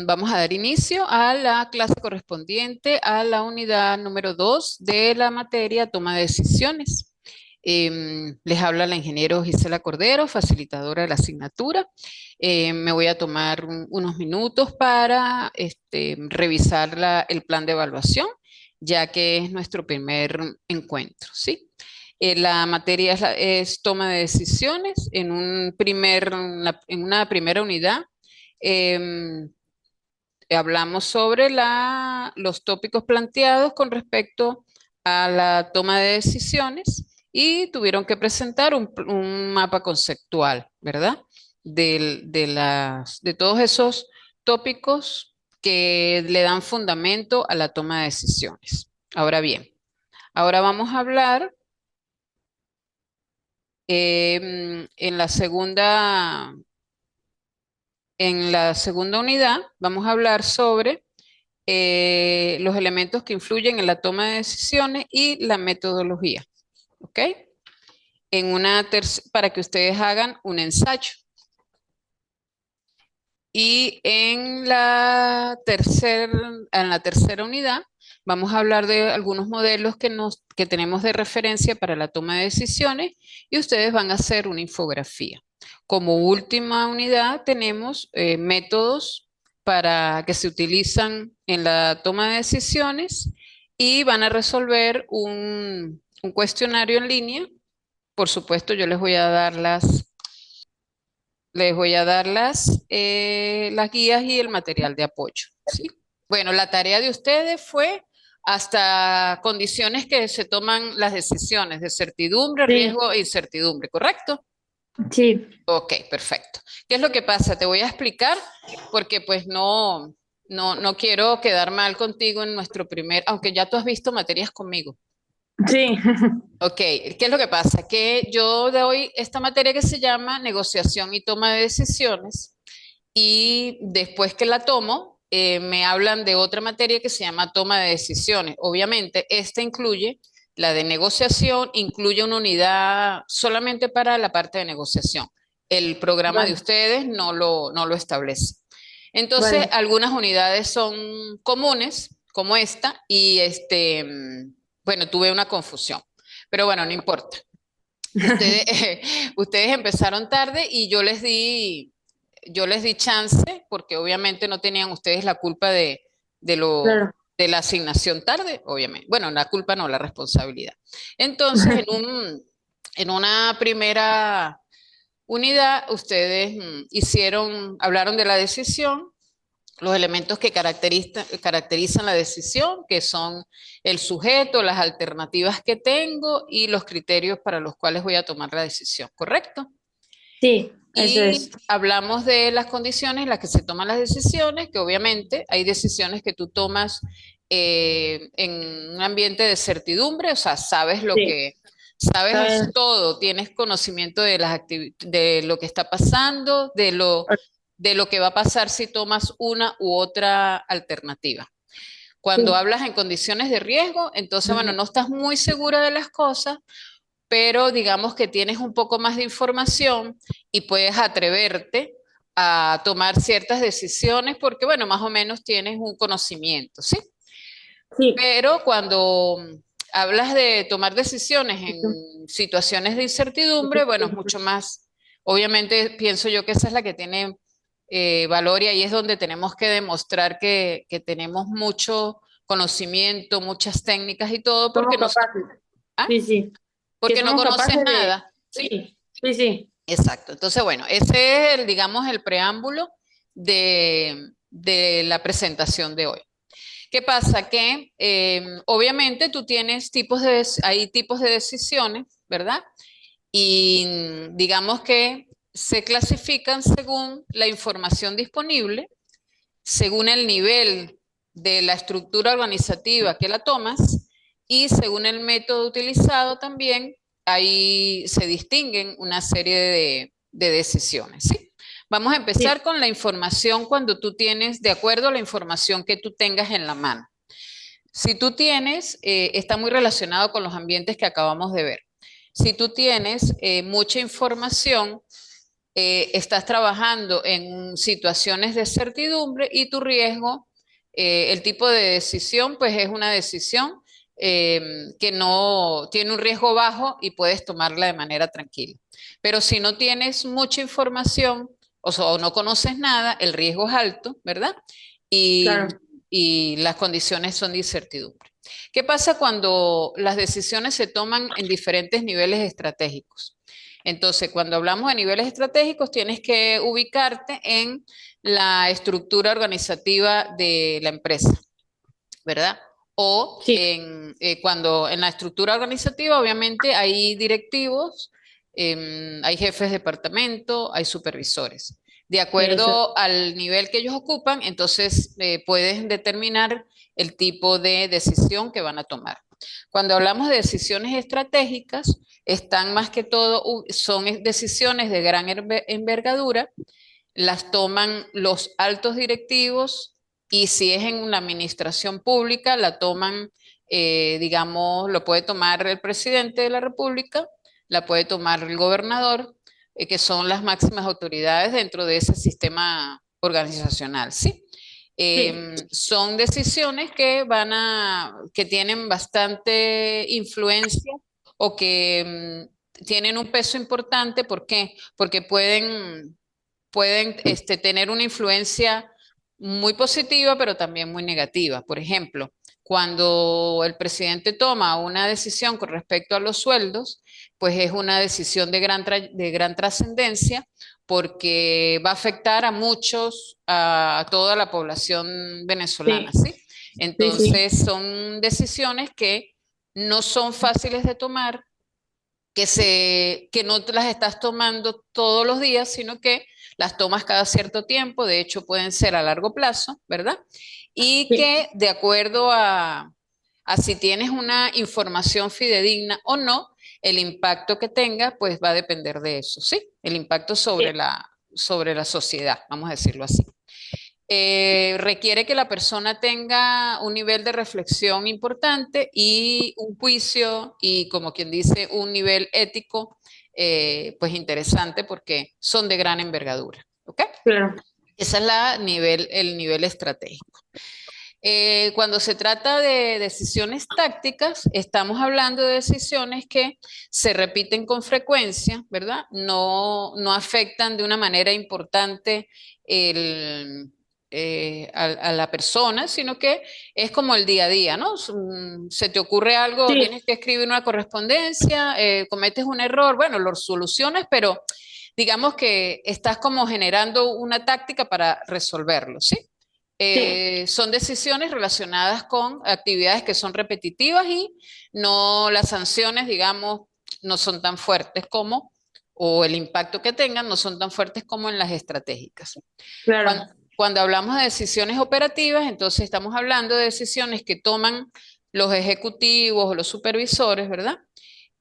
Vamos a dar inicio a la clase correspondiente a la unidad número 2 de la materia toma de decisiones. Les habla la ingeniero Gisela Cordero, facilitadora de la asignatura. Me voy a tomar unos minutos para revisar el plan de evaluación, ya que es nuestro primer encuentro, ¿sí? La materia es toma de decisiones en una primera unidad. em, Hablamos sobre los tópicos planteados con respecto a la toma de decisiones y tuvieron que presentar un mapa conceptual, ¿verdad? De todos esos tópicos que le dan fundamento a la toma de decisiones. Ahora bien, ahora vamos a hablar en la segunda unidad, vamos a hablar sobre los elementos que influyen en la toma de decisiones y la metodología, ¿ok? Para que ustedes hagan un ensayo. Y en la tercera unidad vamos a hablar de algunos modelos que tenemos de referencia para la toma de decisiones y ustedes van a hacer una infografía. Como última unidad tenemos métodos para que se utilizan en la toma de decisiones y van a resolver un cuestionario en línea. Por supuesto, yo les voy a dar las guías y el material de apoyo, ¿sí? Bueno, la tarea de ustedes fue hasta condiciones que se toman las decisiones de certidumbre, Sí, riesgo e incertidumbre, ¿correcto? sí, Ok, perfecto. ¿Qué es lo que pasa? Te voy a explicar porque pues no quiero quedar mal contigo en aunque ya tú has visto materias conmigo. sí. Ok, ¿qué es lo que pasa? Que yo doy esta materia que se llama negociación y toma de decisiones y después que la tomo, me hablan de otra materia que se llama toma de decisiones. Obviamente, esta incluye la de negociación, incluye una unidad solamente para la parte de negociación. El programa de Vale, ustedes no lo establece. Entonces, vale. algunas unidades son comunes, como esta, y bueno, tuve una confusión. Pero bueno, no importa. Ustedes, ustedes empezaron tarde y yo les di chance, porque obviamente no tenían ustedes la culpa de lo, Claro. de la asignación tarde, obviamente. Bueno, la culpa no, la responsabilidad. Entonces, en una primera unidad, ustedes hablaron de la decisión, los elementos que caracterizan la decisión, que son el sujeto, las alternativas que tengo y los criterios para los cuales voy a tomar la decisión, ¿correcto? Sí, eso Y es. hablamos de las condiciones en las que se toman las decisiones, que obviamente hay decisiones que tú tomas en un ambiente de certidumbre, o sea, Sí, sabes ¿sabes? todo, tienes conocimiento de lo que está pasando, de lo que va a pasar si tomas una u otra alternativa. Cuando Sí. hablas en condiciones de riesgo, entonces, bueno, no estás muy segura de las cosas, pero digamos que tienes un poco más de información y puedes atreverte a tomar ciertas decisiones porque, bueno, más o menos tienes un conocimiento, ¿sí? Sí. Pero cuando hablas de tomar decisiones en situaciones de incertidumbre, bueno, es mucho más, obviamente pienso yo que esa es la que tiene valor y ahí es donde tenemos que demostrar que tenemos mucho conocimiento, muchas técnicas y todo, Somos capaces. ¿ah? Sí, sí. Que Porque no somos conoces capaces de. nada, ¿sí? Sí, sí, sí. Exacto. Entonces, bueno, ese es, digamos, el preámbulo de la presentación de hoy. ¿Qué pasa? Que obviamente hay tipos de decisiones, ¿verdad? Y digamos que se clasifican según la información disponible, según el nivel de la estructura organizativa que la tomas y según el método utilizado también, ahí se distinguen una serie de decisiones, ¿sí? Vamos a Sí. empezar con la información cuando tú tienes, de acuerdo a la información que tú tengas en la mano. Si tú tienes, está muy relacionado con los ambientes que acabamos de ver. Si tú tienes mucha información, estás trabajando en situaciones de certidumbre y tu riesgo, el tipo de decisión, pues es una decisión que no tiene un riesgo bajo y puedes tomarla de manera tranquila. Pero si no tienes mucha información o no conoces nada, el riesgo es alto, ¿verdad? Y, Claro. y las condiciones son de incertidumbre. ¿Qué pasa cuando las decisiones se toman en diferentes niveles estratégicos? Entonces, cuando hablamos de niveles estratégicos, tienes que ubicarte en la estructura organizativa de la empresa, ¿verdad? O Sí, cuando en la estructura organizativa, obviamente, hay directivos, hay jefes de departamento, hay supervisores. De sí, eso. acuerdo al nivel que ellos ocupan, entonces puedes determinar el tipo de decisión que van a tomar. Cuando hablamos de decisiones estratégicas, están más que todo, son decisiones de gran envergadura, las toman los altos directivos y si es en una administración pública, la toman, digamos, lo puede tomar el presidente de la República, la puede tomar el gobernador, que son las máximas autoridades dentro de ese sistema organizacional, ¿sí? Sí, Son decisiones que tienen bastante influencia o que tienen un peso importante. ¿Por qué? Porque pueden tener una influencia muy positiva, pero también muy negativa. Por ejemplo, cuando el presidente toma una decisión con respecto a los sueldos, pues es una decisión de gran trascendencia porque va a afectar a muchos, a toda la población venezolana, sí, ¿sí? sí, sí, Entonces son decisiones que no son fáciles de tomar, que no te las estás tomando todos los días, sino que las tomas cada cierto tiempo, de hecho pueden ser a largo plazo, ¿verdad? Y sí, que de acuerdo a si tienes una información fidedigna o no, el impacto que tenga, pues va a depender de eso, ¿sí? El impacto sí, sobre la sociedad, vamos a decirlo así. Requiere que la persona tenga un nivel de reflexión importante y un juicio y, como quien dice, un nivel ético, pues interesante porque son de gran envergadura. ¿Ok? claro. Ese es el nivel estratégico. Cuando se trata de decisiones tácticas, estamos hablando de decisiones que se repiten con frecuencia, ¿verdad? No afectan de una manera importante el, a la persona, sino que es como el día a día, ¿no? Se te ocurre algo, Sí, tienes que escribir una correspondencia, cometes un error, bueno, lo solucionas, pero digamos que estás como generando una táctica para resolverlo, ¿sí? sí, Son decisiones relacionadas con actividades que son repetitivas y no las sanciones, digamos, no son tan fuertes como, o el impacto que tengan no son tan fuertes como en las estratégicas. Cuando, claro. cuando hablamos de decisiones operativas, entonces estamos hablando de decisiones que toman los ejecutivos o los supervisores, ¿verdad?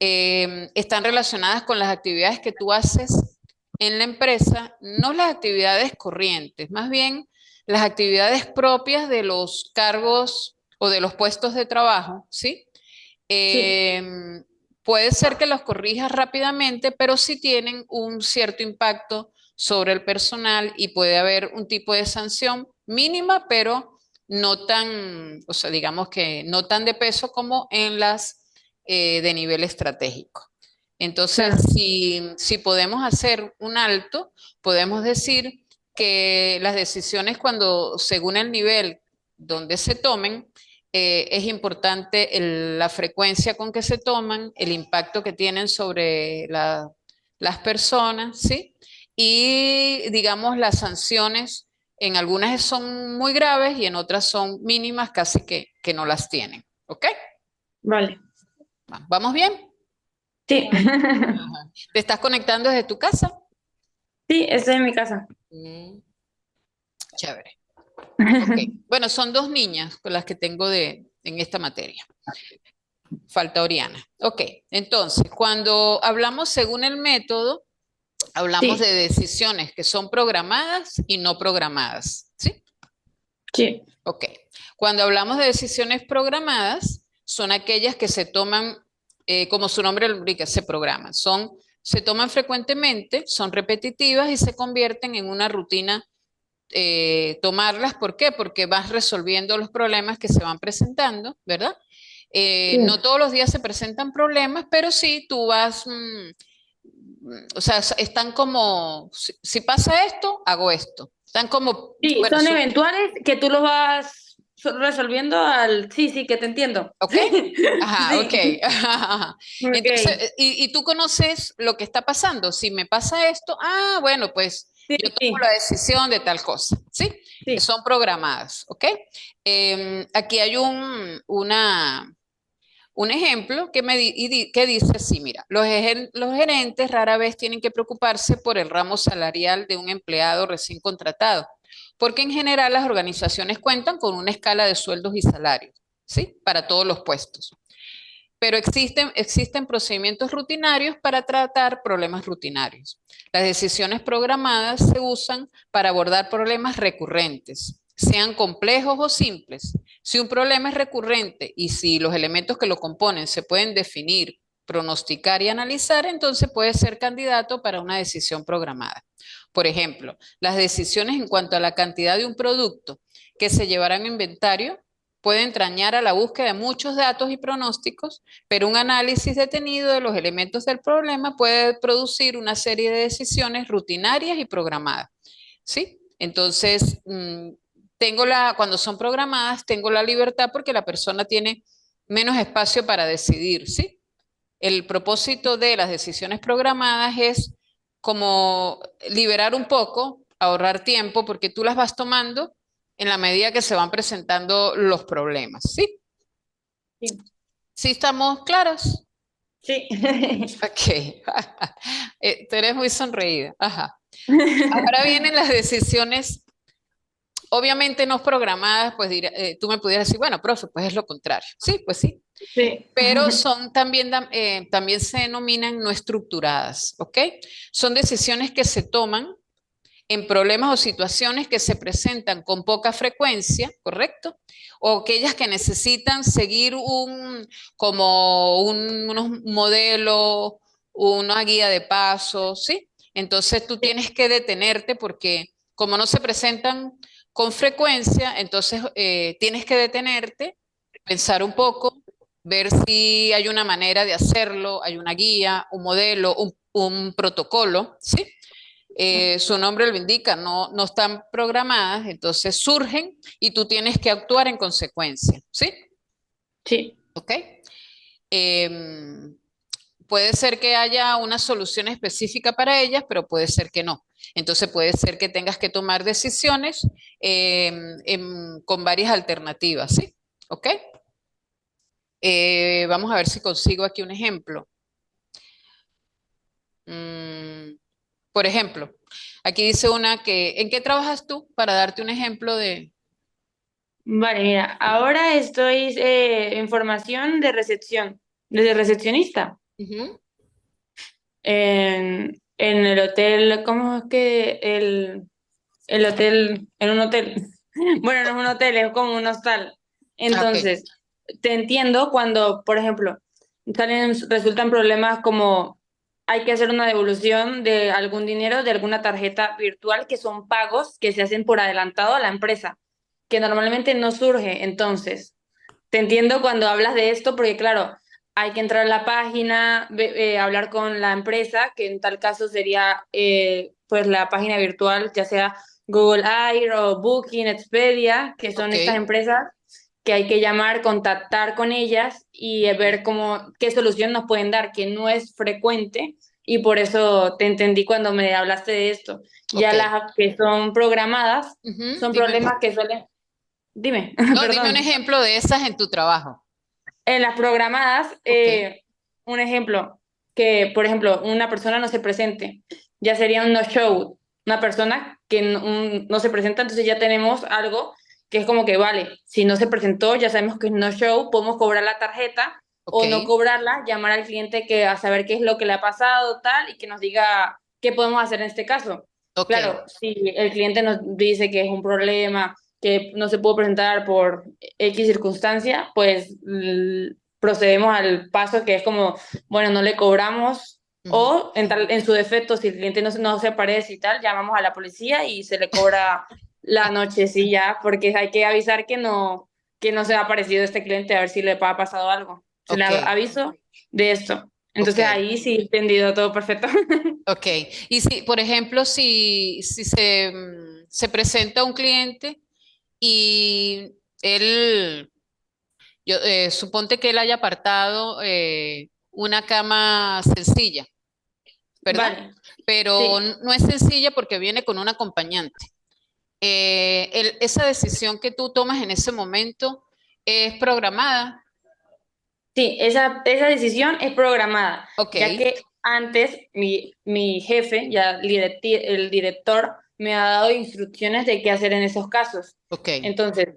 Están relacionadas con las actividades que tú haces en la empresa, no las actividades corrientes, más bien las actividades propias de los cargos o de los puestos de trabajo, ¿sí? Sí, Eh, Puede ser que los corrijas rápidamente, pero sí tienen un cierto impacto sobre el personal y puede haber un tipo de sanción mínima, pero no tan, o sea, digamos que no tan de peso como en las de nivel estratégico. Entonces, claro. si podemos hacer un alto, podemos decir que las decisiones cuando, según el nivel donde se tomen, es importante la frecuencia con que se toman, el impacto que tienen sobre las personas, ¿sí? Y digamos, las sanciones en algunas son muy graves y en otras son mínimas, casi que no las tienen. ¿Ok? Vale. ¿Vamos bien? Sí, Ajá. ¿Te estás conectando desde tu casa? sí, estoy en mi casa. Mm, chévere. Ok. Bueno, son dos niñas con las que tengo en esta materia. Falta Oriana. Ok, entonces, cuando hablamos según el método, hablamos Sí, de decisiones que son programadas y no programadas, ¿sí? sí, Ok. Cuando hablamos de decisiones programadas, son aquellas que se toman, como su nombre lo indica, se programan. Son se toman frecuentemente, son repetitivas y se convierten en una rutina tomarlas. ¿Por qué? Porque vas resolviendo los problemas que se van presentando, ¿verdad? No Sí, todos los días se presentan problemas, pero sí tú vas, o sea, están como, si pasa esto, hago esto. Están como, sí, bueno, son eventuales que tú los vas resolviendo al... Sí, sí, que te entiendo. ¿ok? Ajá, ok. Sí, Ajá. Entonces, ok. y tú conoces lo que está pasando. Si me pasa esto, bueno, pues Sí, yo tomo la sí, decisión de tal cosa, ¿sí? sí. Son programadas, ¿ok? Aquí hay un ejemplo que dice así, mira, los gerentes rara vez tienen que preocuparse por el ramo salarial de un empleado recién contratado, porque en general las organizaciones cuentan con una escala de sueldos y salarios, ¿sí? Para todos los puestos. Pero existen procedimientos rutinarios para tratar problemas rutinarios. Las decisiones programadas se usan para abordar problemas recurrentes, sean complejos o simples. Si un problema es recurrente y si los elementos que lo componen se pueden definir, pronosticar y analizar, entonces puede ser candidato para una decisión programada. Por ejemplo, las decisiones en cuanto a la cantidad de un producto que se llevará en inventario puede entrañar a la búsqueda de muchos datos y pronósticos, pero un análisis detenido de los elementos del problema puede producir una serie de decisiones rutinarias y programadas, ¿sí? Entonces, cuando son programadas, tengo la libertad porque la persona tiene menos espacio para decidir, ¿sí? El propósito de las decisiones programadas es como liberar un poco, ahorrar tiempo, porque tú las vas tomando en la medida que se van presentando los problemas, ¿sí? Sí, ¿Sí estamos claros? sí. Ok. Tú eres muy sonreída. Ajá. Ahora vienen las decisiones, obviamente no programadas, pues tú me pudieras decir, bueno, profe, pues es lo contrario. Sí, pues sí. Sí, Pero son también, también se denominan no estructuradas, ¿ok? Son decisiones que se toman en problemas o situaciones que se presentan con poca frecuencia, ¿correcto? O aquellas que necesitan seguir unos modelos, una guía de pasos, ¿sí? Entonces tú sí, tienes que detenerte porque como no se presentan con frecuencia, entonces tienes que detenerte, pensar un poco, ver si hay una manera de hacerlo, hay una guía, un modelo, un protocolo, ¿sí? Su nombre lo indica, no están programadas, entonces surgen y tú tienes que actuar en consecuencia, ¿sí? sí. ¿Ok? Em, Puede ser que haya una solución específica para ellas, pero puede ser que no. Entonces puede ser que tengas que tomar decisiones con varias alternativas, ¿sí? ¿Ok? Vamos a ver si consigo aquí un ejemplo. Mm, por ejemplo, aquí dice una que, ¿en qué trabajas tú? Para darte un ejemplo de... Vale, mira, ahora estoy en formación de recepción, de recepcionista, Ujú. en el hotel, ¿cómo es que el hotel, en un hotel? Bueno, no es un hotel, es como un hostal. Ah, ok, Entonces, te entiendo cuando, por ejemplo, resultan problemas como hay que hacer una devolución de algún dinero de alguna tarjeta virtual que son pagos que se hacen por adelantado a la empresa, que normalmente no surge. Entonces, te entiendo cuando hablas de esto porque, claro, hay que entrar a la página, hablar con la empresa, que en tal caso sería pues la página virtual, ya sea Google Air o Booking, Expedia, que son ok, estas empresas que hay que llamar, contactar con ellas y ver cómo, qué solución nos pueden dar, que no es frecuente y por eso te entendí cuando me hablaste de esto. Ya ok. las que son programadas Ujú, son dime, problemas que suelen... Dime, no, dime un perdón. ejemplo de esas en tu trabajo. En las programadas, Ok, un ejemplo, que por ejemplo una persona no se presente, ya sería un no-show, una persona que no se presenta, entonces ya tenemos algo que es como que vale, si no se presentó, ya sabemos que es no-show, podemos cobrar la tarjeta ok, o no cobrarla, llamar al cliente que, a saber qué es lo que le ha pasado, tal, y que nos diga qué podemos hacer en este caso. ok, Claro, si el cliente nos dice que es un problema, que no se pudo presentar por X circunstancia, pues procedemos al paso que es como, bueno, no le cobramos, Ujú. O en su defecto, si el cliente no se aparece y tal, llamamos a la policía y se le cobra la nochecilla, porque hay que avisar que no se ha aparecido este cliente, a ver si le ha pasado algo. Se le Ok, aviso de esto. ok, Entonces ahí sí he entendido todo perfecto. ok. Y si, por ejemplo, si se, se presenta un cliente y él, suponte que él haya apartado una cama sencilla, ¿verdad? Vale, Pero sí. no es sencilla porque viene con un acompañante. Esa decisión que tú tomas en ese momento es programada. Sí, esa decisión es programada, Ok, ya que antes mi jefe, el director, me ha dado instrucciones de qué hacer en esos casos. ok. Entonces,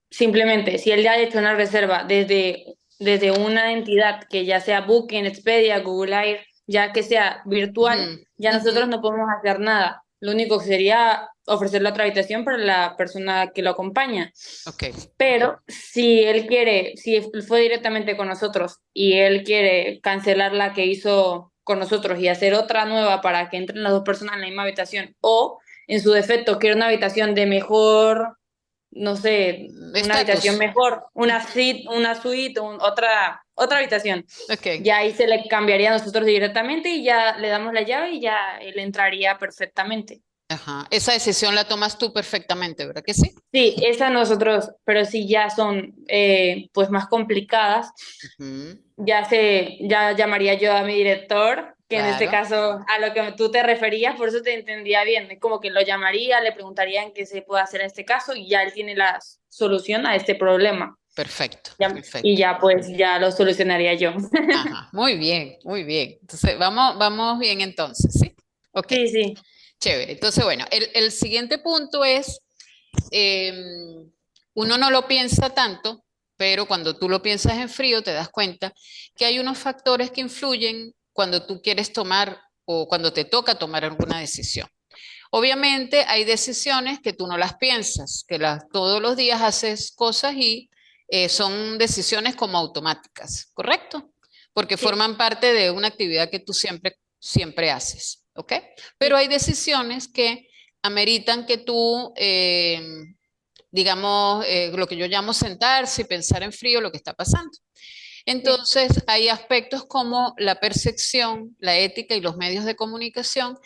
simplemente, si él ya ha hecho una reserva desde una entidad que ya sea Booking, Expedia, Google Air, ya que sea Ujú, virtual, ya ujú, nosotros no podemos hacer nada. Lo único que sería ofrecerle otra habitación para la persona que lo acompaña. ok. Pero si él quiere, si él fue directamente con nosotros y él quiere cancelar la que hizo con nosotros y hacer otra nueva para que entren las dos personas en la misma habitación, o en su defecto quiere una habitación de mejor, no sé, una habitación Estatus. mejor, Ujú, una suite, otra habitación, ok. ya ahí se le cambiaría a nosotros directamente y ya le damos la llave y ya él entraría perfectamente. Ajá. Esa decisión la tomas tú perfectamente, ¿verdad que sí? Sí, esas nosotros, pero sí ya son pues más complicadas. Ujú, Ya llamaría yo a mi director, que en este claro, caso a lo que tú te referías, por eso te entendía bien, es como que lo llamaría, le preguntaría en qué se puede hacer en este caso y ya él tiene la solución a este problema. perfecto, Y perfecto. ya pues ya lo solucionaría yo. Ajá, muy bien, muy bien. Entonces, vamos bien entonces, ¿sí? Ok, Sí, sí, chévere. Entonces, bueno, el siguiente punto es, uno no lo piensa tanto, pero cuando tú lo piensas en frío te das cuenta que hay unos factores que influyen cuando tú quieres tomar o cuando te toca tomar alguna decisión. Obviamente hay decisiones que tú no las piensas, que todos los días haces cosas y son decisiones como automáticas, ¿correcto? Porque sí, forman parte de una actividad que tú siempre haces, ¿ok? Pero sí, hay decisiones que ameritan que tú, digamos, lo que yo llamo sentarse y pensar en frío lo que está pasando. sí, Entonces, hay aspectos como la percepción, la ética y los medios de comunicación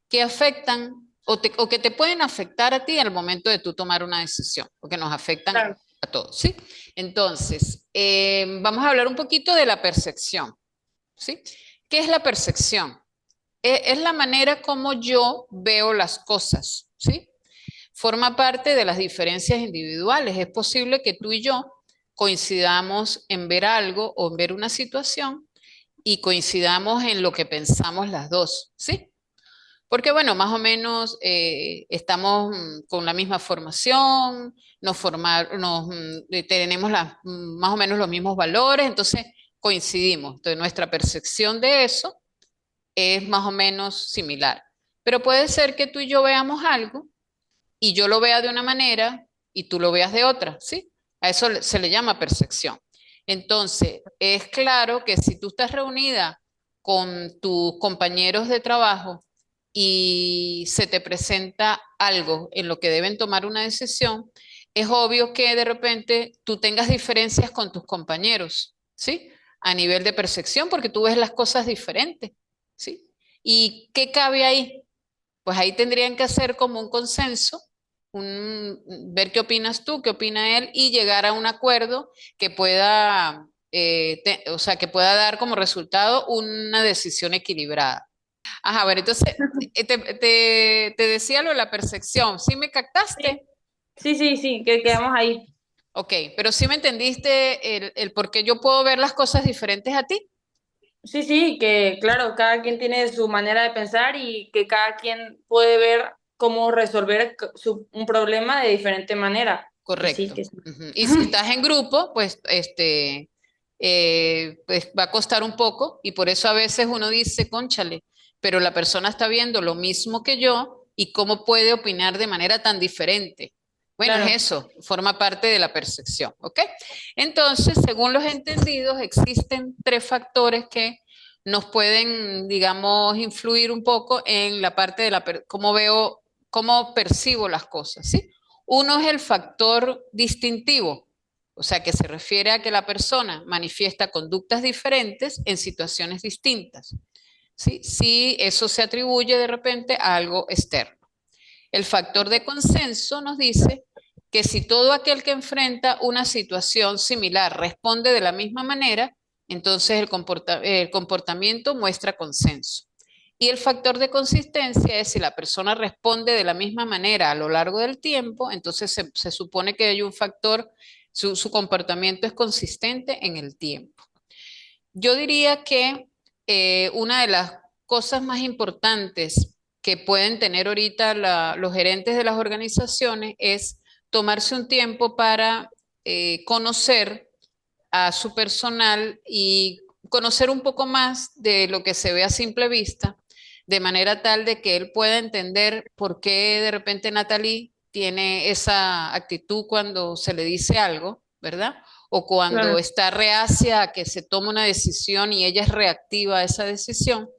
que afectan o que te pueden afectar a ti al momento de tú tomar una decisión, o que nos afectan claro. a todos, ¿sí? Entonces, vamos a hablar un poquito de la percepción, ¿sí? ¿Qué es la percepción? Es la manera como yo veo las cosas, ¿sí? Forma parte de las diferencias individuales. Es posible que tú y yo coincidamos en ver algo o en ver una situación y coincidamos en lo que pensamos las dos, ¿sí? Porque bueno, más o menos estamos con la misma formación, tenemos más o menos los mismos valores, entonces coincidimos. Entonces nuestra percepción de eso es más o menos similar. Pero puede ser que tú y yo veamos algo y yo lo vea de una manera y tú lo veas de otra, ¿sí? A eso se le llama percepción. Entonces, es claro que si tú estás reunida con tus compañeros de trabajo y se te presenta algo en lo que deben tomar una decisión, es obvio que de repente tú tengas diferencias con tus compañeros, ¿sí? A nivel de percepción, porque tú ves las cosas diferentes, ¿sí? ¿Y qué cabe ahí? Pues ahí tendrían que hacer como un consenso, ver qué opinas tú, qué opina él y llegar a un acuerdo que pueda, o sea, que pueda dar como resultado una decisión equilibrada. Ajá, a ver, entonces te decía lo de la percepción, ¿sí me Sí, captaste? sí, sí, sí, que quedamos ahí. Ok, pero sí me entendiste el por qué yo puedo ver las cosas diferentes a ti. Sí, sí, que claro, cada quien tiene su manera de pensar y que cada quien puede ver cómo resolver un problema de diferente manera. Que sí, Correcto. que sí. Ujú. Y si estás en grupo, pues, pues va a costar un poco y por eso a veces uno dice, cónchale, pero la persona está viendo lo mismo que yo y cómo puede opinar de manera tan diferente. Bueno, es Claro, eso, forma parte de la percepción, ¿ok? Entonces, según los entendidos, existen tres factores que nos pueden, digamos, influir un poco en la parte de cómo veo, cómo percibo las cosas, ¿sí? Uno es el factor distintivo, o sea, que se refiere a que la persona manifiesta conductas diferentes en situaciones distintas, ¿sí? Si eso se atribuye de repente a algo externo. El factor de consenso nos dice que si todo aquel que enfrenta una situación similar responde de la misma manera, entonces el comportamiento muestra consenso. Y el factor de consistencia es si la persona responde de la misma manera a lo largo del tiempo, entonces se supone que hay un factor, su comportamiento es consistente en el tiempo. Yo diría que una de las cosas más importantes que pueden tener ahorita los gerentes de las organizaciones es tomarse un tiempo para conocer a su personal y conocer un poco más de lo que se ve a simple vista, de manera tal de que él pueda entender por qué de repente Natalie tiene esa actitud cuando se le dice algo, ¿verdad? O cuando Claro. está reacia a que se tome una decisión y ella es reactiva a esa decisión.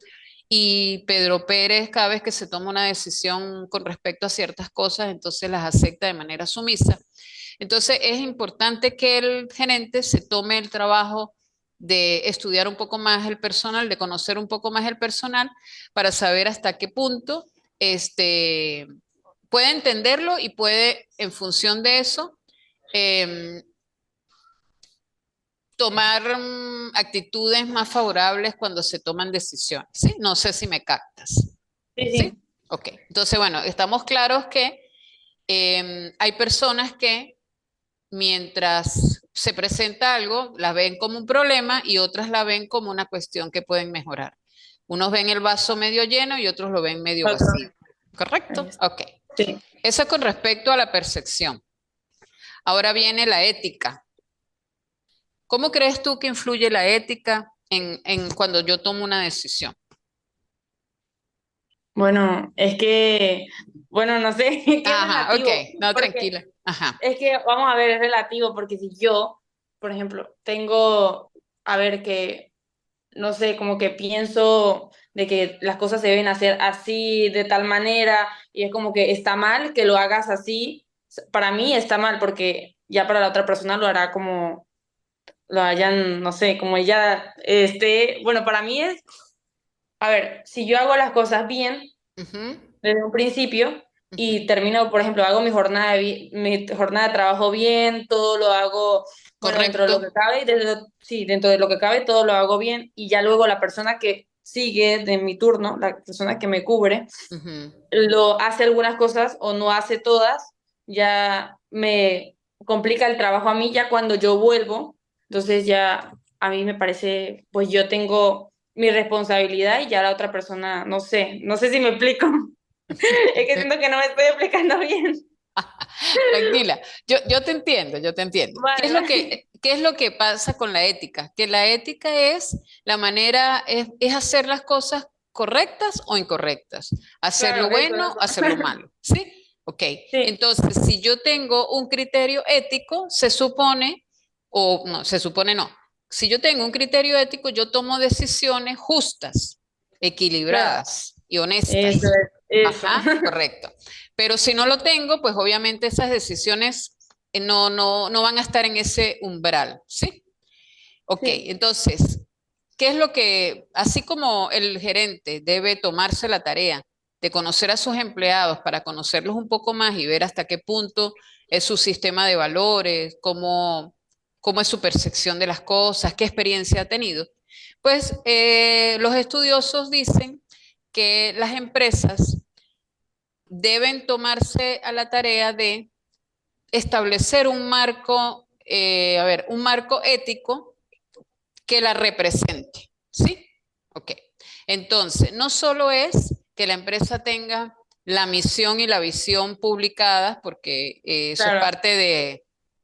Y Pedro Pérez, cada vez que se toma una decisión con respecto a ciertas cosas, entonces las acepta de manera sumisa. Entonces es importante que el gerente se tome el trabajo de estudiar un poco más el personal, de conocer un poco más el personal, para saber hasta qué punto puede entenderlo y puede, en función de eso, eh, tomar actitudes más favorables cuando se toman decisiones, ¿sí? No sé si me captas, Sí, ¿sí? sí. Ok, entonces, bueno, estamos claros que hay personas que mientras se presenta algo, la ven como un problema y otras la ven como una cuestión que pueden mejorar. Unos ven el vaso medio lleno y otros lo ven medio Otro. vacío. Ahí ¿Correcto? está. Ok. Sí. Eso es con respecto a la percepción. Ahora viene la ética. ¿Cómo crees tú que influye la ética en cuando yo tomo una decisión? Bueno, es que, bueno, no sé, que es Ajá, ok. relativo, No, porque tranquila. Ajá. es que, vamos a ver, es relativo, porque si yo, por ejemplo, tengo, a ver, que, no sé, como que pienso de que las cosas se deben hacer así, de tal manera, y es como que está mal que lo hagas así, para mí está mal, porque ya para la otra persona lo hará como lo hayan, no sé, como ella esté, bueno, para mí es, a ver, si yo hago las cosas bien, Ujú. desde un principio Ujú. y termino, por ejemplo, hago mi jornada de trabajo bien, todo lo hago, bueno, dentro de Correcto. lo que cabe, sí, dentro de lo que cabe, todo lo hago bien y ya luego la persona que sigue de mi turno, la persona que me cubre, Ujú. lo hace algunas cosas o no hace todas, ya me complica el trabajo a mí, ya cuando yo vuelvo, entonces ya a mí me parece, pues yo tengo mi responsabilidad y ya la otra persona, no sé si me explico. Es que siento que no me estoy explicando bien. Tranquila, yo te entiendo, yo te entiendo. Vale, vale. Qué es lo que pasa con la ética? Que la ética es la manera, es hacer las cosas correctas o incorrectas, hacer lo Claro, eso, bueno, eso. hacer lo malo, ¿sí? Ok, Sí, entonces si yo tengo un criterio ético, se supone, o no, se supone no, si yo tengo un criterio ético, yo tomo decisiones justas, claro. equilibradas y honestas. Eso es, eso. Ajá, correcto. Pero si no lo tengo, pues obviamente esas decisiones no van a estar en ese umbral, ¿sí? Ok, Sí, entonces, ¿qué es lo que, así como el gerente debe tomarse la tarea de conocer a sus empleados para conocerlos un poco más y ver hasta qué punto es su sistema de valores, cómo es su percepción de las cosas, qué experiencia ha tenido? Pues los estudiosos dicen que las empresas deben tomarse a la tarea de establecer un marco, un marco ético que la represente, ¿sí? Ok. Entonces, no solo es que la empresa tenga la misión y la visión publicadas, porque eso es claro. parte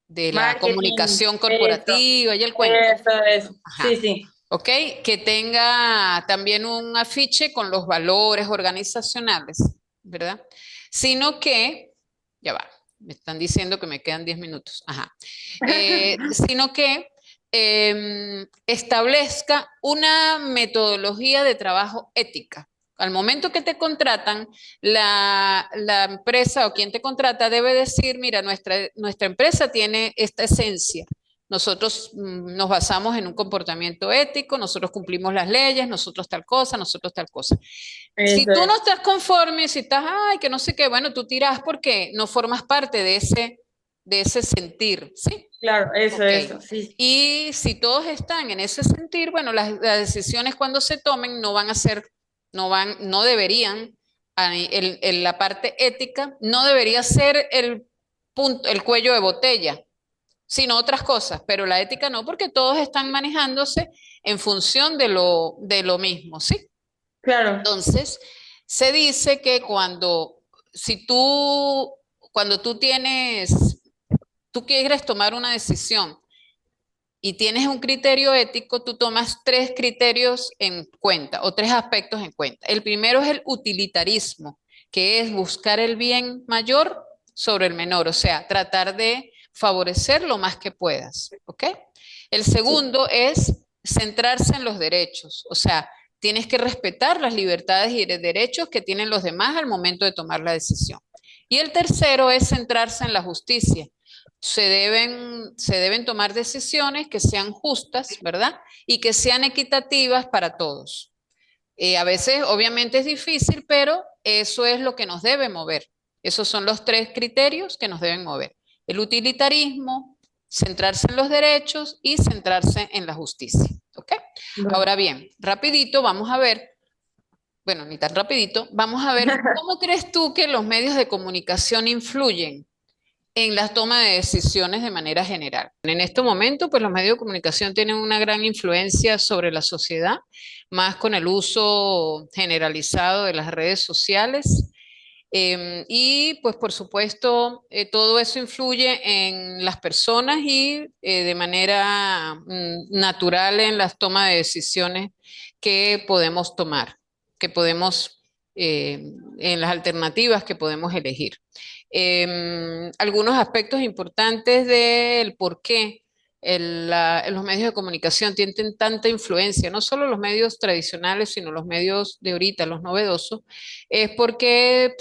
de la Marketing, comunicación eso, corporativa y el cuento. eso. Sí, Ajá. sí. ¿Ok? Que tenga también un afiche con los valores organizacionales, ¿verdad? Sino que, ya va, me están diciendo que me quedan 10 minutos, ajá. Sino que establezca una metodología de trabajo ética. Al momento que te contratan, la empresa o quien te contrata debe decir, mira, nuestra empresa tiene esta esencia. Nosotros nos basamos en un comportamiento ético, nosotros cumplimos las leyes, nosotros tal cosa, nosotros tal cosa. Si Eso tú no es. estás conforme, si estás, ay, que no sé qué, bueno, tú tiras porque no formas parte de ese sentir, ¿sí? Claro, Ok. eso, sí. Y si todos están en ese sentir, bueno, las decisiones cuando se tomen no van a ser, no deberían, la parte ética no debería ser el punto, el cuello de botella, sino otras cosas, pero la ética no, porque todos están manejándose en función de lo mismo, ¿sí? Claro, Entonces, se dice que si tú, cuando tú quieres tomar una decisión y tienes un criterio ético, tú tomas tres criterios en cuenta o tres aspectos en cuenta. El primero es el utilitarismo, que es buscar el bien mayor sobre el menor, o sea, tratar de favorecer lo más que puedas, ¿ok? El sí. segundo es centrarse en los derechos, o sea, tienes que respetar las libertades y derechos que tienen los demás al momento de tomar la decisión. Y el tercero es centrarse en la justicia, se deben tomar decisiones que sean justas, ¿verdad? Y que sean equitativas para todos. A veces, obviamente, es difícil, pero eso es lo que nos debe mover. Esos son los tres criterios que nos deben mover. El utilitarismo, centrarse en los derechos y centrarse en la justicia. ¿Ok? Bueno. Ahora bien, rapidito, vamos a ver, bueno, ni tan rapidito, vamos a ver cómo crees tú que los medios de comunicación influyen en la toma de decisiones de manera general. En este momento, pues los medios de comunicación tienen una gran influencia sobre la sociedad, más con el uso generalizado de las redes sociales. Y pues por supuesto, todo eso influye en las personas y de manera natural en las tomas de decisiones que podemos tomar, que podemos, en las alternativas que podemos elegir. Algunos aspectos importantes del por qué los medios de comunicación tienen tanta influencia, no solo los medios tradicionales, sino los medios de ahorita, los novedosos, es porque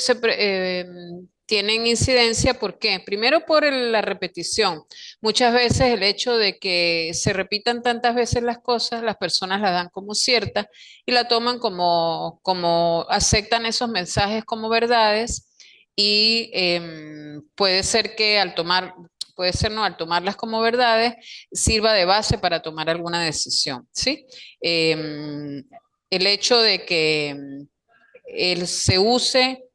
tienen incidencia, ¿por qué? Primero por la repetición. Muchas veces el hecho de que se repitan tantas veces las cosas, las personas las dan como ciertas y la toman como aceptan esos mensajes como verdades y puede ser que puede ser no, al tomarlas como verdades, sirva de base para tomar alguna decisión, ¿sí? El hecho de que se use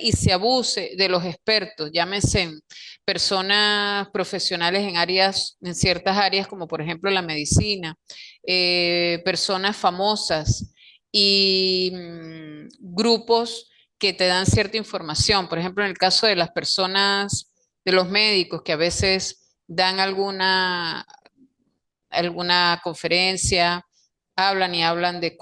y se abuse de los expertos, llámese personas profesionales en ciertas áreas, como por ejemplo la medicina, personas famosas y grupos que te dan cierta información. Por ejemplo, en el caso de las personas, de los médicos que a veces dan alguna conferencia, hablan y hablan de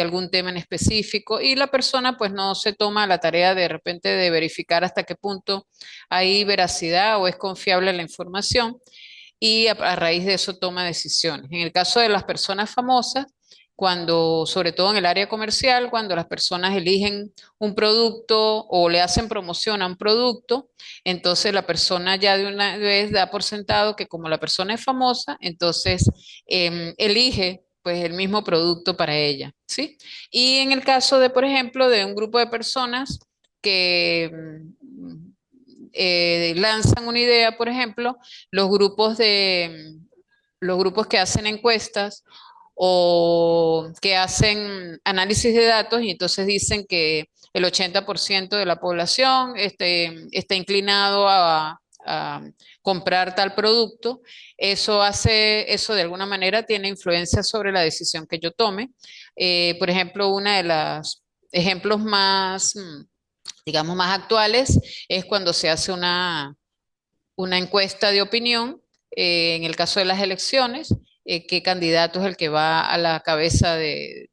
algún tema en específico y la persona pues no se toma la tarea de repente de verificar hasta qué punto hay veracidad o es confiable la información y a raíz de eso toma decisiones. En el caso de las personas famosas, sobre todo en el área comercial, cuando las personas eligen un producto o le hacen promoción a un producto, entonces la persona ya de una vez da por sentado que como la persona es famosa, entonces elige pues el mismo producto para ella, ¿sí? Y en el caso de, por ejemplo, de un grupo de personas que lanzan una idea, por ejemplo, los grupos los grupos que hacen encuestas o que hacen análisis de datos y entonces dicen que el 80% de la población está inclinado a comprar tal producto, eso de alguna manera tiene influencia sobre la decisión que yo tome. Por ejemplo, una de las ejemplos más, digamos, más actuales es cuando se hace una encuesta de opinión, en el caso de las elecciones, qué candidato es el que va a la cabeza de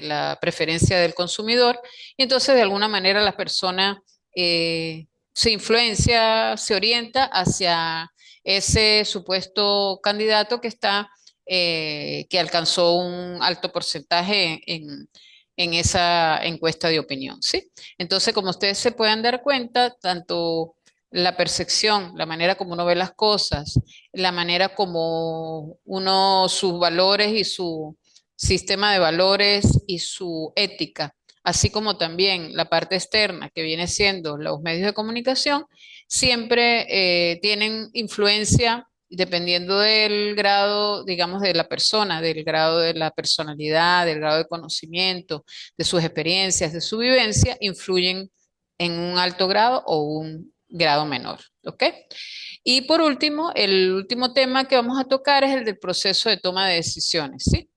la preferencia del consumidor. Y entonces, de alguna manera, la persona se influencia, se orienta hacia ese supuesto candidato que está, que alcanzó un alto porcentaje en esa encuesta de opinión, ¿sí? Entonces, como ustedes se pueden dar cuenta, tanto la percepción, la manera como uno ve las cosas, la manera como uno, sus valores y su sistema de valores y su ética, así como también la parte externa que viene siendo los medios de comunicación, siempre tienen influencia dependiendo del grado, digamos, de la persona, del grado de la personalidad, del grado de conocimiento, de sus experiencias, de su vivencia, influyen en un alto grado o un grado menor. ¿Ok? Y por último, el último tema que vamos a tocar es el del proceso de toma de decisiones, ¿sí?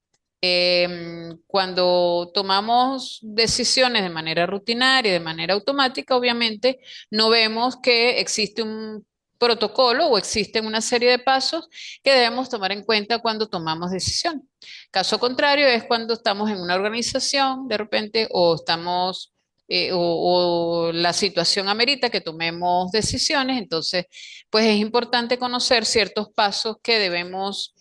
Cuando tomamos decisiones de manera rutinaria, de manera automática, obviamente no vemos que existe un protocolo o existen una serie de pasos que debemos tomar en cuenta cuando tomamos decisiones. Caso contrario es cuando estamos en una organización de repente o estamos o la situación amerita que tomemos decisiones, entonces pues es importante conocer ciertos pasos que debemos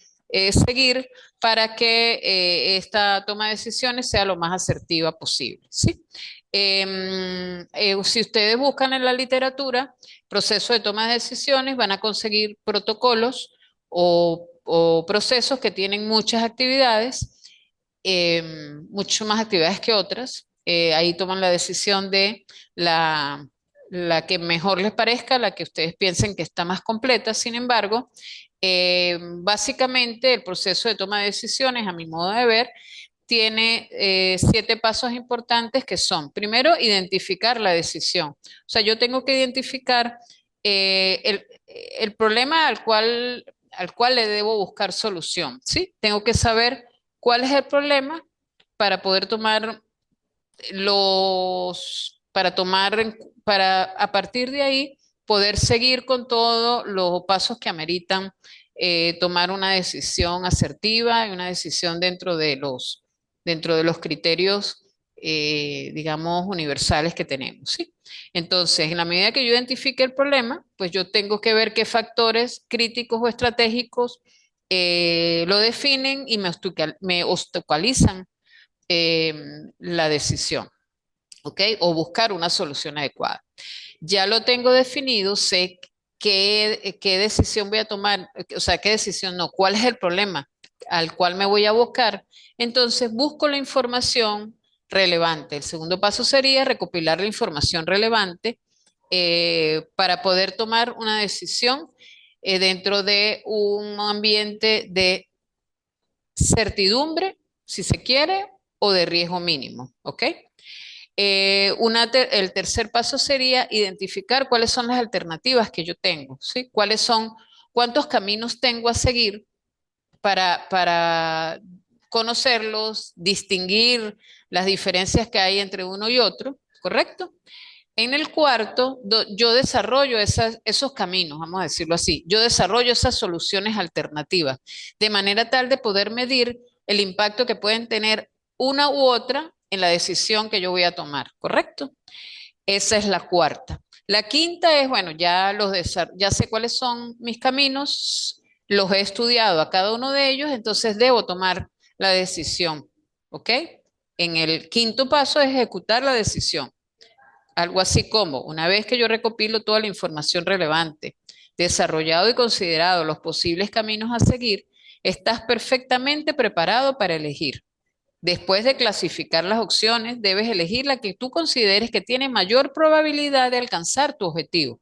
seguir para que esta toma de decisiones sea lo más asertiva posible, ¿sí? Si ustedes buscan en la literatura proceso de toma de decisiones, van a conseguir protocolos o procesos que tienen muchas actividades, mucho más actividades que otras. Ahí toman la decisión de la, la que mejor les parezca, la que ustedes piensen que está más completa. Sin embargo, básicamente el proceso de toma de decisiones, a mi modo de ver, tiene 7 pasos importantes que son, primero, identificar la decisión. O sea, yo tengo que identificar el problema al cual le debo buscar solución, ¿sí? Tengo que saber cuál es el problema para poder tomar para a partir de ahí poder seguir con todos los pasos que ameritan tomar una decisión asertiva y una decisión dentro de los criterios, digamos, universales que tenemos, ¿sí? Entonces, en la medida que yo identifique el problema, pues yo tengo que ver qué factores críticos o estratégicos lo definen y me obstaculizan eh, la decisión, ¿ok? O buscar una solución adecuada. Ya lo tengo definido, sé qué decisión voy a tomar, o sea, qué decisión no, cuál es el problema al cual me voy a buscar. Entonces, busco la información relevante. El segundo paso sería recopilar la información relevante para poder tomar una decisión dentro de un ambiente de certidumbre, si se quiere, o de riesgo mínimo, ¿ok? El tercer paso sería identificar cuáles son las alternativas que yo tengo, ¿sí? Cuántos caminos tengo a seguir para conocerlos, distinguir las diferencias que hay entre uno y otro, ¿correcto? En el cuarto, yo desarrollo esos caminos, vamos a decirlo así, yo desarrollo esas soluciones alternativas, de manera tal de poder medir el impacto que pueden tener una u otra en la decisión que yo voy a tomar, ¿correcto? Esa es la cuarta. La quinta es, bueno, ya sé cuáles son mis caminos, los he estudiado a cada uno de ellos, entonces debo tomar la decisión, ¿ok? En el quinto paso es ejecutar la decisión. Algo así como, una vez que yo recopilo toda la información relevante, desarrollado y considerado los posibles caminos a seguir, estás perfectamente preparado para elegir. Después de clasificar las opciones, debes elegir la que tú consideres que tiene mayor probabilidad de alcanzar tu objetivo.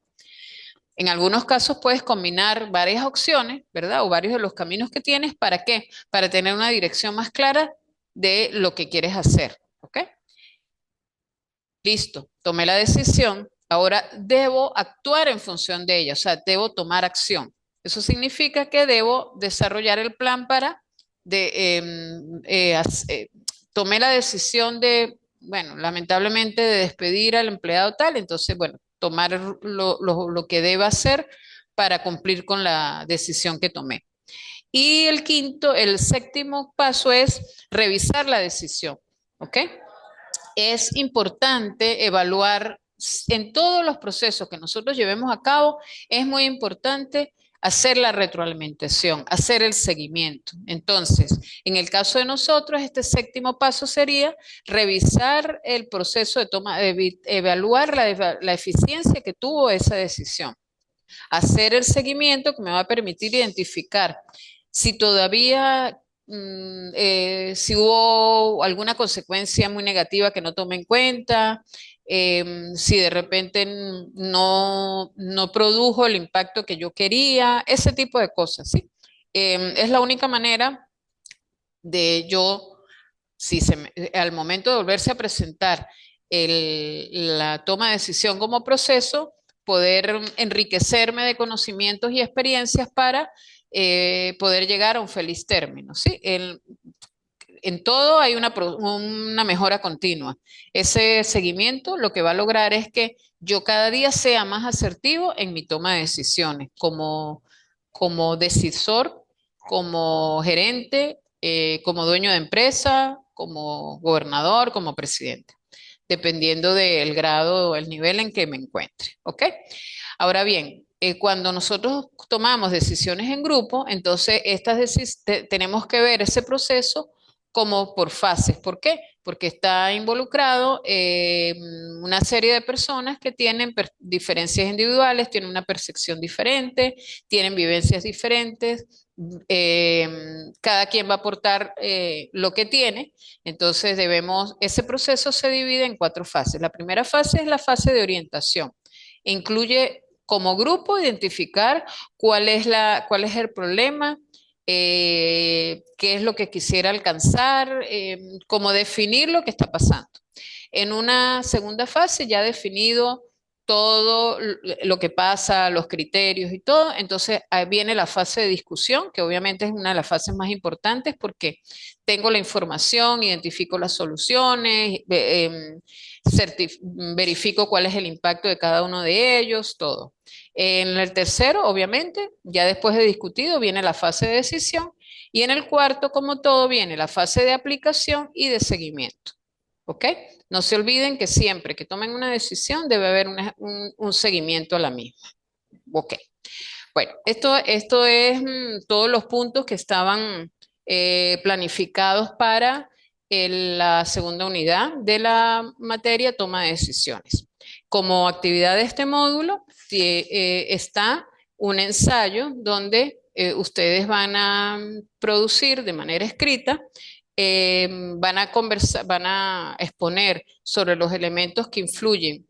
En algunos casos puedes combinar varias opciones, ¿verdad? O varios de los caminos que tienes. ¿Para qué? Para tener una dirección más clara de lo que quieres hacer. ¿Ok? Listo, tomé la decisión, ahora debo actuar en función de ella, o sea, debo tomar acción. Eso significa que debo desarrollar el plan tomé la decisión de, bueno, lamentablemente de despedir al empleado tal, entonces, bueno, tomar lo que deba hacer para cumplir con la decisión que tomé. Y el séptimo paso es revisar la decisión, ¿ok? Es importante evaluar en todos los procesos que nosotros llevemos a cabo, es muy importante hacer la retroalimentación, hacer el seguimiento. Entonces, en el caso de nosotros, este séptimo paso sería revisar el proceso de toma, evaluar la eficiencia que tuvo esa decisión, hacer el seguimiento que me va a permitir identificar si todavía, si hubo alguna consecuencia muy negativa que no tomé en cuenta, si de repente no produjo el impacto que yo quería, ese tipo de cosas, ¿sí? Es la única manera de yo, si al momento de volverse a presentar la toma de decisión como proceso, poder enriquecerme de conocimientos y experiencias para poder llegar a un feliz término, ¿sí? En todo hay una mejora continua. Ese seguimiento lo que va a lograr es que yo cada día sea más asertivo en mi toma de decisiones, como decisor, como gerente, como dueño de empresa, como gobernador, como presidente, dependiendo del grado o el nivel en que me encuentre. ¿Ok? Ahora bien, cuando nosotros tomamos decisiones en grupo, entonces tenemos que ver ese proceso como por fases. ¿Por qué? Porque está involucrado una serie de personas que tienen diferencias individuales, tienen una percepción diferente, tienen vivencias diferentes, cada quien va a aportar lo que tiene, entonces ese proceso se divide en 4 fases. La primera fase es la fase de orientación. Incluye como grupo identificar cuál es el problema, qué es lo que quisiera alcanzar, cómo definir lo que está pasando. En una segunda fase ya definido todo lo que pasa, los criterios y todo, entonces ahí viene la fase de discusión, que obviamente es una de las fases más importantes porque tengo la información, identifico las soluciones, verifico cuál es el impacto de cada uno de ellos, todo. En el tercero, obviamente, ya después de discutido, viene la fase de decisión y en el cuarto, como todo, viene la fase de aplicación y de seguimiento. ¿Ok? No se olviden que siempre que tomen una decisión debe haber un seguimiento a la misma. Ok. Bueno, esto es todos los puntos que estaban planificados para la segunda unidad de la materia toma de decisiones. Como actividad de este módulo está un ensayo donde ustedes van a producir de manera escrita, van a conversar, van a exponer sobre los elementos que influyen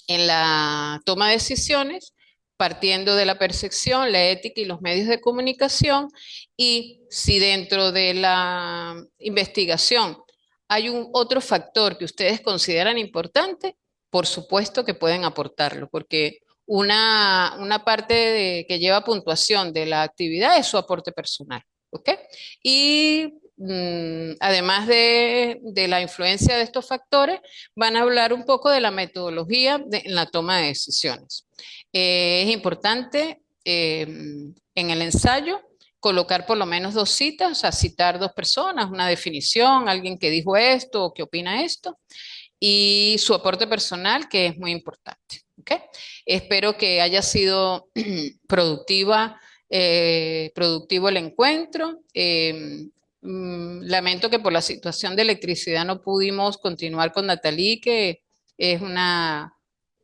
en la toma de decisiones, partiendo de la percepción, la ética y los medios de comunicación, y si dentro de la investigación hay otro factor que ustedes consideran importante, por supuesto que pueden aportarlo, porque una parte que lleva puntuación de la actividad es su aporte personal. ¿Ok? Y además de la influencia de estos factores, van a hablar un poco de la metodología en la toma de decisiones. Es importante en el ensayo colocar por lo menos 2 citas, o sea, citar 2 personas, una definición, alguien que dijo esto o que opina esto, y su aporte personal, que es muy importante. ¿Okay? Espero que haya sido productivo el encuentro. Lamento que por la situación de electricidad no pudimos continuar con Natalie, que es una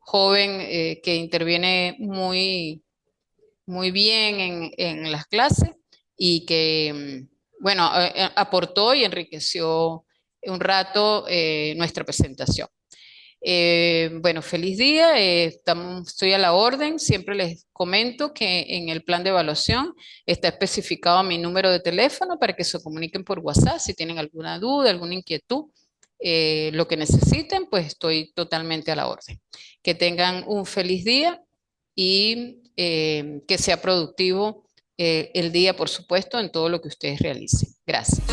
joven que interviene muy bien en las clases y que, bueno, aportó y enriqueció un rato nuestra presentación. Bueno, feliz día, estoy a la orden, siempre les comento que en el plan de evaluación está especificado mi número de teléfono para que se comuniquen por WhatsApp si tienen alguna duda, alguna inquietud, lo que necesiten, pues estoy totalmente a la orden. Que tengan un feliz día y que sea productivo el día, por supuesto, en todo lo que ustedes realicen. Gracias.